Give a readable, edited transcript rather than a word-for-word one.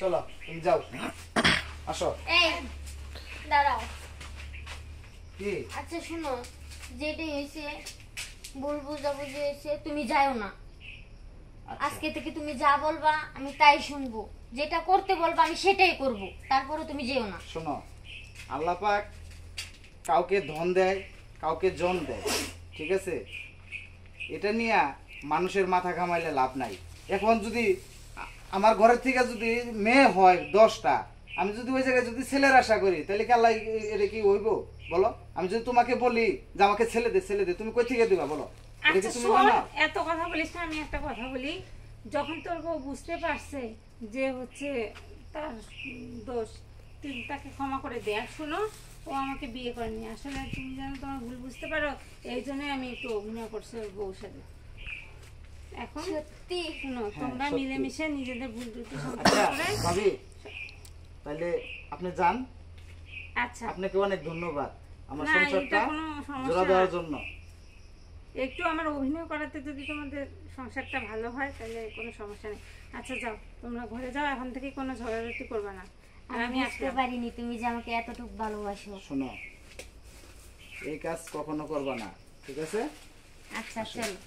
চলো তুমি যাও, আসো। এই দাঁড়াও। কি? আচ্ছা শুনো, যেটা হয়েছে ভুল বুঝাবুঝি হয়েছে, তুমি যাও না। আজকে থেকে তুমি যা বলবা আমি তাই শুনবো, যেটা করতে বলবা আমি সেটাই করব, তারপরে তুমি যেও না। শোনো, আল্লাহ পাক কাউকে ধন দেয়, কাউকে জন দেয়, ঠিক আছে? এটা নিয়ে মানুষের মাথা ঘামাইলে লাভ নাই। এখন যদি আমার ঘরের থেকে যদি মেয়ে হয় 10টা, আমি যদি ওই জায়গায় যদি ছেলের আশা করি, তাহলে কি আল্লাহ এটা কি হইব বলো? আমি যদি তোমাকে বলি যে আমাকে ছেলে দে, তুমি কই থেকে দিবা বলো? এটা কি আচ্ছা তুমি শোন, মানো? এত কথা বলিস না, আমি একটা কথা বলি। যখন তোর বউ বুঝতে পারছে যে হচ্ছে তার দোষ, তুই তাকে ক্ষমা করে দে। আর শোনো, ও আমাকে বিয়ে করেনি, আসলে তুমি যেন তোমার ভুল বুঝতে পারো, এই জন্যই আমি একটু অভিনয় করছি ওর বউর সাথে। এখন সত্যি শোনো, হ্যাঁ, তোমরা সত্যি। মিলেমিশে নিজেদের ভুল ত্রুটি আচ্ছা সম্পর্ক করে। ভাবি, তাহলে আপনি যান। আচ্ছা, আপনাকে অনেক ধন্যবাদ আমার না, এটা সংসারটা কোনো সমস্যা জোড়া না। দেওয়ার জন্য। একটু আমার অভিনয় করাতে যদি তোমাদের সংসারটা ভালো হয় তাহলে কোনো সমস্যা নেই। আচ্ছা যাও, তোমরা ঘরে যাও, এখন থেকে কোনো ঝগড়াঝাটি করবে না। আর আমি আমি বুঝতে আসলাম। পারিনি তুমি যে আমাকে এতটুকু ভালোবাসো। শোনো, এই কাজ কখনো করবা না, ঠিক আছে? আচ্ছা চলো।